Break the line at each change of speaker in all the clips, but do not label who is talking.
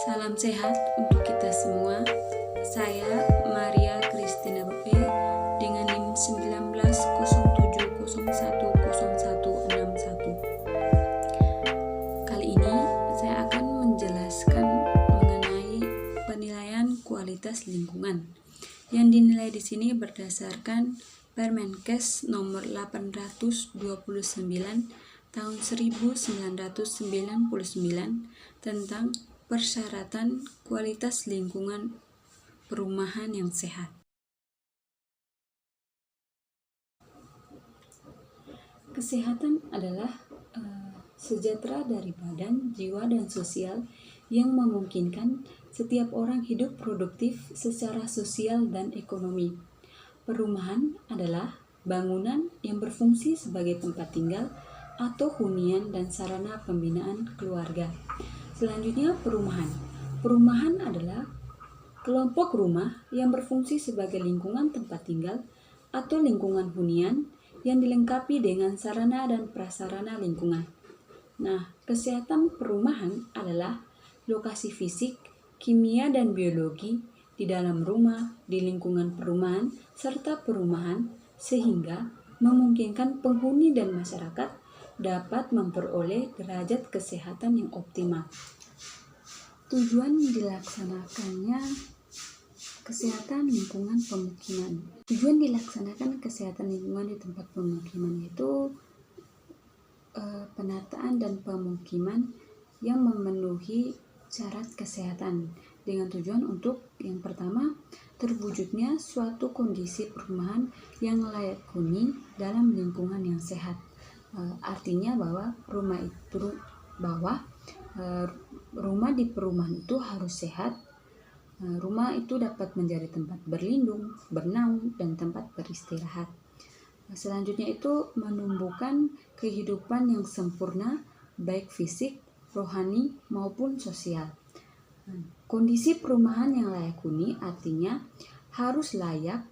Salam sehat untuk kita semua. Saya Maria Christina Bepe dengan NIM 1907010161. Kali ini saya akan menjelaskan mengenai penilaian kualitas lingkungan yang dinilai di sini berdasarkan Permenkes nomor 829 tahun 1999 tentang persyaratan kualitas lingkungan perumahan yang sehat. Kesehatan adalah sejahtera dari badan, jiwa, dan sosial yang memungkinkan setiap orang hidup produktif secara sosial dan ekonomi. Perumahan adalah bangunan yang berfungsi sebagai tempat tinggal atau hunian dan sarana pembinaan keluarga. Selanjutnya, perumahan. Perumahan adalah kelompok rumah yang berfungsi sebagai lingkungan tempat tinggal atau lingkungan hunian yang dilengkapi dengan sarana dan prasarana lingkungan. Nah, kesehatan perumahan adalah lokasi fisik, kimia, dan biologi di dalam rumah, di lingkungan perumahan, serta perumahan, sehingga memungkinkan penghuni dan masyarakat dapat memperoleh derajat kesehatan yang optimal. Tujuan dilaksanakannya kesehatan lingkungan pemukiman. Tujuan dilaksanakan kesehatan lingkungan di tempat pemukiman yaitu penataan dan pemukiman yang memenuhi syarat kesehatan dengan tujuan untuk yang pertama, terwujudnya suatu kondisi perumahan yang layak huni dalam lingkungan yang sehat. Artinya bahwa rumah di perumahan itu harus sehat. Rumah itu dapat menjadi tempat berlindung, bernaung, dan tempat beristirahat. Selanjutnya itu menumbuhkan kehidupan yang sempurna, baik fisik, rohani, maupun sosial. Kondisi perumahan yang layak huni artinya harus layak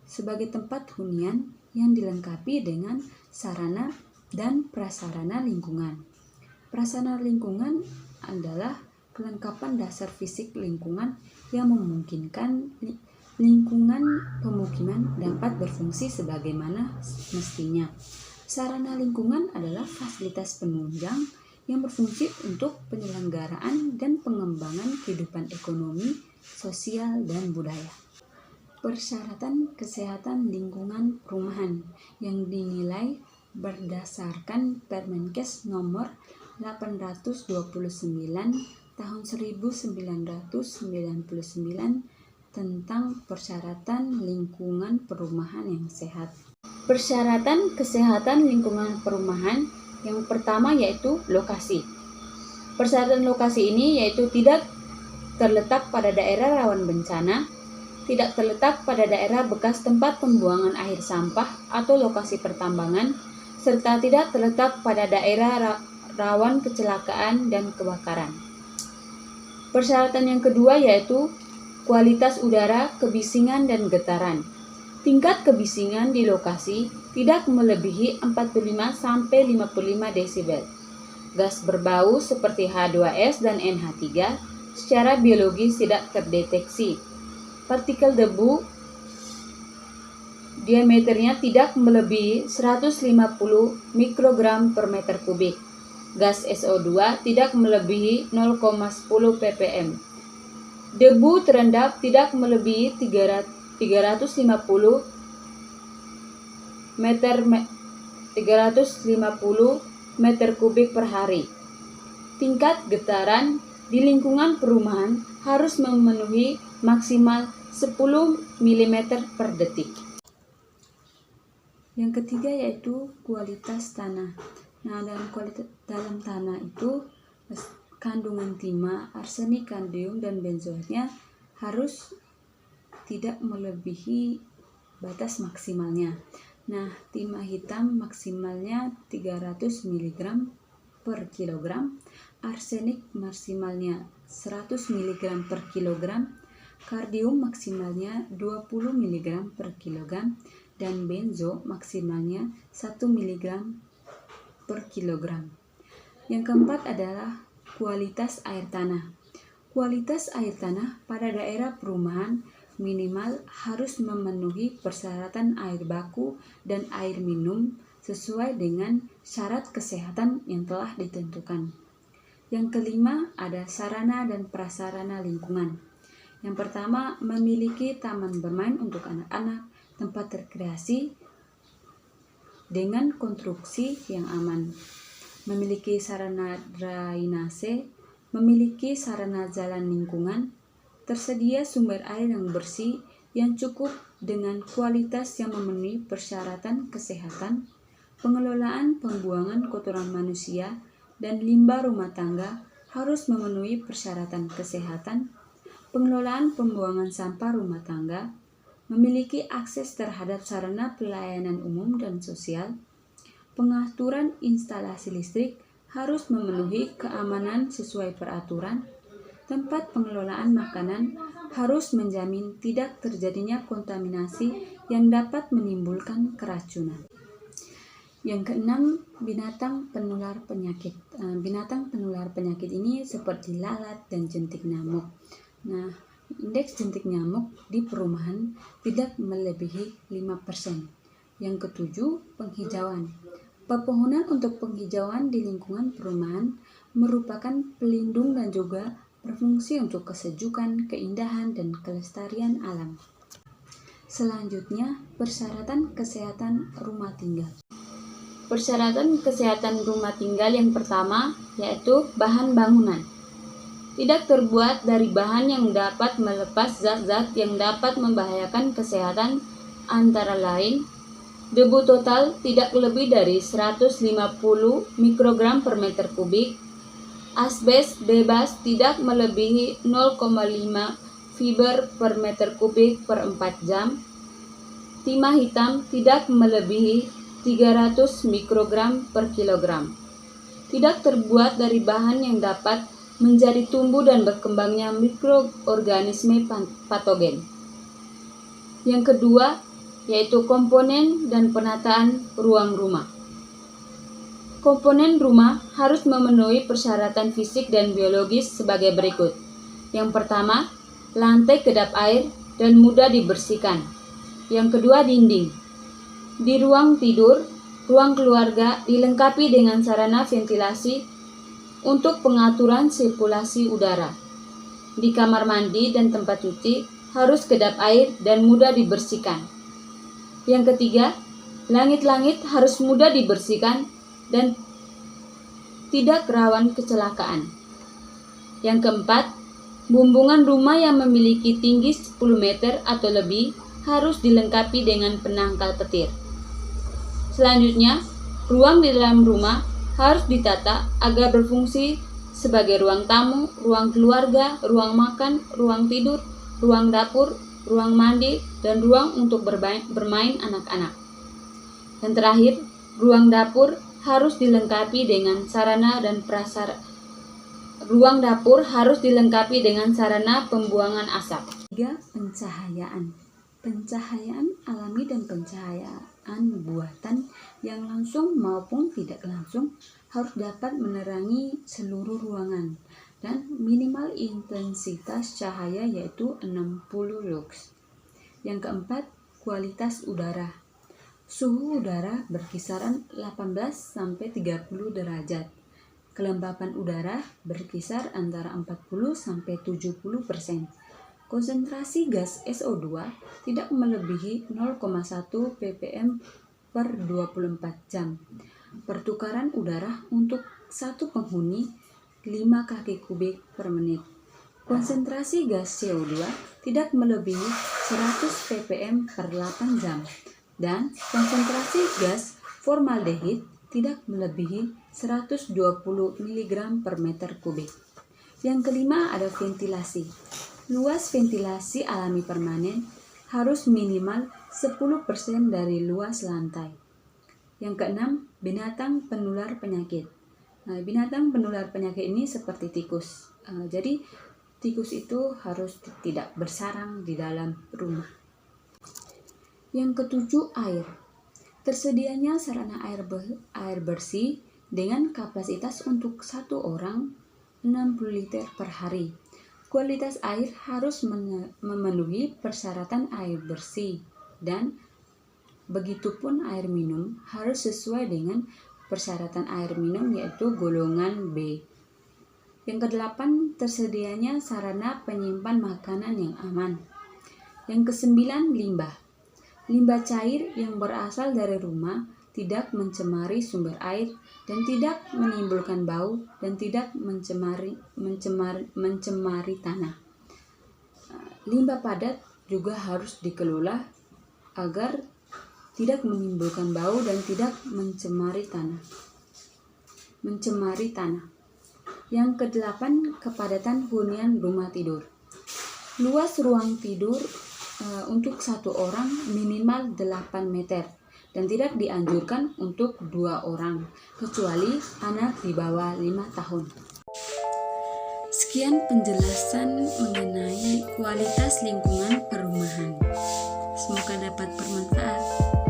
sebagai tempat hunian yang dilengkapi dengan sarana dan prasarana lingkungan. Prasarana lingkungan adalah kelengkapan dasar fisik lingkungan yang memungkinkan lingkungan pemukiman dapat berfungsi sebagaimana mestinya. Sarana lingkungan adalah fasilitas penunjang yang berfungsi untuk penyelenggaraan dan pengembangan kehidupan ekonomi, sosial, dan budaya. Persyaratan kesehatan lingkungan perumahan yang dinilai berdasarkan Permenkes nomor 829 tahun 1999 tentang persyaratan lingkungan perumahan yang sehat. Persyaratan kesehatan lingkungan perumahan yang pertama yaitu lokasi. Persyaratan lokasi ini yaitu tidak terletak pada daerah rawan bencana, tidak terletak pada daerah bekas tempat pembuangan akhir sampah atau lokasi pertambangan, serta tidak terletak pada daerah rawan kecelakaan dan kebakaran. Persyaratan yang kedua yaitu kualitas udara, kebisingan, dan getaran. Tingkat kebisingan di lokasi tidak melebihi 45-55 desibel. Gas berbau seperti H2S dan NH3 secara biologis tidak terdeteksi. Partikel debu diameternya tidak melebihi 150 mikrogram per meter kubik. Gas SO2 tidak melebihi 0,10 ppm. Debu terendap tidak melebihi 350 meter kubik per hari. Tingkat getaran di lingkungan perumahan harus memenuhi maksimal 10 mm per detik. Yang ketiga yaitu kualitas tanah. Nah, dalam tanah itu kandungan timah, arsenik, kadmium, dan benzoatnya harus tidak melebihi batas maksimalnya. Nah, timah hitam maksimalnya 300 mg per kilogram, arsenik maksimalnya 100 mg per kilogram, kadmium maksimalnya 20 mg per kilogram, dan benzo maksimalnya 1 mg per kilogram. Yang keempat adalah kualitas air tanah. Kualitas air tanah pada daerah perumahan minimal harus memenuhi persyaratan air baku dan air minum sesuai dengan syarat kesehatan yang telah ditentukan. Yang kelima, ada sarana dan prasarana lingkungan. Yang pertama, memiliki taman bermain untuk anak-anak, tempat rekreasi dengan konstruksi yang aman, memiliki sarana drainase, memiliki sarana jalan lingkungan, tersedia sumber air yang bersih yang cukup dengan kualitas yang memenuhi persyaratan kesehatan, pengelolaan pembuangan kotoran manusia dan limbah rumah tangga harus memenuhi persyaratan kesehatan, pengelolaan pembuangan sampah rumah tangga, memiliki akses terhadap sarana pelayanan umum dan sosial, pengaturan instalasi listrik harus memenuhi keamanan sesuai peraturan, tempat pengelolaan makanan harus menjamin tidak terjadinya kontaminasi yang dapat menimbulkan keracunan. Yang keenam, binatang penular penyakit. Binatang penular penyakit ini seperti lalat dan jentik nyamuk. Nah, indeks jentik nyamuk di perumahan tidak melebihi 5%. Yang ketujuh, penghijauan. Pepohonan untuk penghijauan di lingkungan perumahan merupakan pelindung dan juga berfungsi untuk kesejukan, keindahan, dan kelestarian alam. Selanjutnya, persyaratan kesehatan rumah tinggal. Persyaratan kesehatan rumah tinggal yang pertama yaitu bahan bangunan. Tidak terbuat dari bahan yang dapat melepas zat-zat yang dapat membahayakan kesehatan, antara lain debu total tidak lebih dari 150 mikrogram per meter kubik, asbes bebas tidak melebihi 0,5 fiber per meter kubik per 4 jam, timah hitam tidak melebihi 300 mikrogram per kilogram. Tidak terbuat dari bahan yang dapat menjadi tumbuh dan berkembangnya mikroorganisme patogen. Yang kedua, yaitu komponen dan penataan ruang rumah. Komponen rumah harus memenuhi persyaratan fisik dan biologis sebagai berikut. Yang pertama, lantai kedap air dan mudah dibersihkan. Yang kedua, dinding. Di ruang tidur, ruang keluarga dilengkapi dengan sarana ventilasi untuk pengaturan sirkulasi udara. Di kamar mandi dan tempat cuci harus kedap air dan mudah dibersihkan. Yang ketiga, langit-langit harus mudah dibersihkan dan tidak rawan kecelakaan. Yang keempat, bumbungan rumah yang memiliki tinggi 10 meter atau lebih harus dilengkapi dengan penangkal petir. Selanjutnya, ruang di dalam rumah harus ditata agar berfungsi sebagai ruang tamu, ruang keluarga, ruang makan, ruang tidur, ruang dapur, ruang mandi, dan ruang untuk bermain anak-anak. Dan terakhir, ruang dapur harus dilengkapi dengan sarana dan prasarana. Ruang dapur harus dilengkapi dengan sarana pembuangan asap. 3. Pencahayaan. Pencahayaan alami dan pencahayaan buatan yang langsung maupun tidak langsung harus dapat menerangi seluruh ruangan dan minimal intensitas cahaya yaitu 60 lux. Yang keempat, kualitas udara. Suhu udara berkisaran 18-30 derajat. Kelembapan udara berkisar antara 40-70%. Konsentrasi gas SO2 tidak melebihi 0,1 ppm per 24 jam. Pertukaran udara untuk satu penghuni 5 kaki kubik per menit. Konsentrasi gas CO2 tidak melebihi 100 ppm per 8 jam. Dan konsentrasi gas formaldehid tidak melebihi 120 mg per meter kubik. Yang kelima ada ventilasi. Luas ventilasi alami permanen harus minimal 10% dari luas lantai. Yang keenam, binatang penular penyakit. Binatang penular penyakit ini seperti tikus. Jadi tikus itu harus tidak bersarang di dalam rumah. Yang ketujuh, air. Tersedianya sarana air bersih dengan kapasitas untuk satu orang 60 liter per hari. Kualitas air harus memenuhi persyaratan air bersih, dan begitupun air minum harus sesuai dengan persyaratan air minum, yaitu golongan B. Yang kedelapan, tersedianya sarana penyimpan makanan yang aman. Yang kesembilan, limbah. Limbah cair yang berasal dari rumah tidak mencemari sumber air dan tidak menimbulkan bau dan tidak mencemari tanah. Limbah padat juga harus dikelola agar tidak menimbulkan bau dan tidak mencemari tanah. Yang kedelapan, kepadatan hunian rumah tidur. Luas ruang tidur untuk satu orang minimal 8 meter dan tidak dianjurkan untuk 2 orang, kecuali anak di bawah 5 tahun. Sekian penjelasan mengenai kualitas lingkungan perumahan. Semoga dapat bermanfaat.